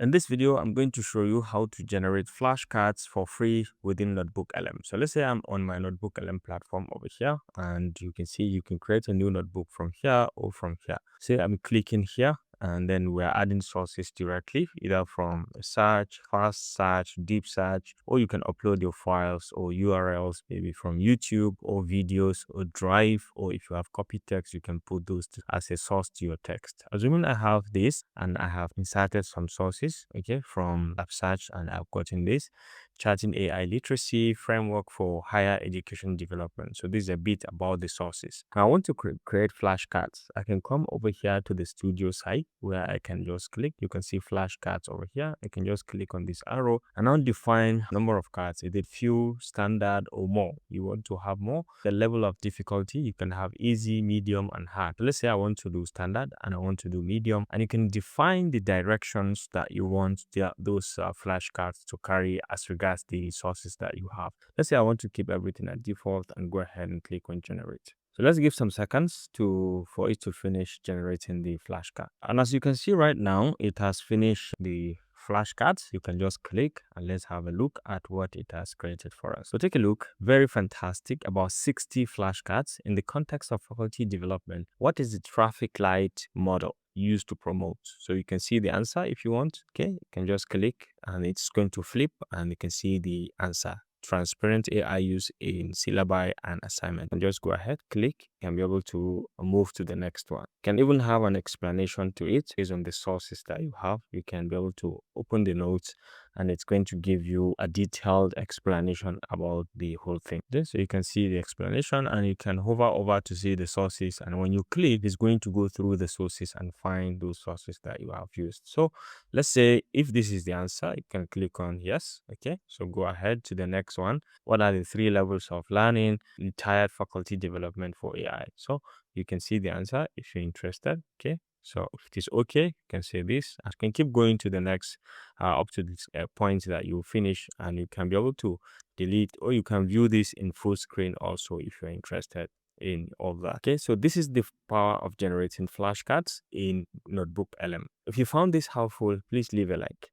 In this video, I'm going to show you how to generate flashcards for free within NotebookLM. So let's say I'm on my NotebookLM platform over here, and you can see you can create a new notebook from here or from here. Say I'm clicking here, and then we're adding sources directly, either from search, fast search, deep search, or you can upload your files or URLs, maybe from YouTube or videos or Drive, or if you have copy text, you can put those as a source to your text. Assuming I have this and I have inserted some sources, okay, from Lab Search, and I've gotten this Charting AI Literacy Framework for Higher Education Development. So this is a bit about the sources. Now I want to create flashcards. I can come over here to the studio site where I can just click. You can see flashcards over here. I can just click on this arrow and now define number of cards. Is it few, standard, or more? You want to have more. The level of difficulty, you can have easy, medium, and hard. So let's say I want to do standard and I want to do medium, and you can define the directions that you want those flashcards to carry as regards the sources that you have. Let's say I want to keep everything at default and go ahead and click on generate. So let's give some seconds for it to finish generating the flashcard. And as you can see right now, it has finished the flashcards. You can just click and let's have a look at what it has created for us. So take a look. Very fantastic. About 60 flashcards. In the context of faculty development, what is the traffic light model used to promote? So you can see the answer if you want. Okay, you can just click and it's going to flip and you can see the answer. Transparent AI use in syllabi and assignment. And just go ahead, click, and be able to move to the next one. You can even have an explanation to it based on the sources that you have. You can be able to open the notes and it's going to give you a detailed explanation about the whole thing. So you can see the explanation and you can hover over to see the sources, and when you click, it's going to go through the sources and find those sources that you have used. So let's say if this is the answer, you can click on yes. Okay, so go ahead to the next one. What are the 3 levels of learning? Entire faculty development for AI. So you can see the answer if you're interested. Okay, so if it is okay, you can say this. I can keep going to the next up to this point that you finish, and you can be able to delete, or you can view this in full screen also if you're interested in all that. Okay, so this is the power of generating flashcards in NotebookLM. If you found this helpful, please leave a like.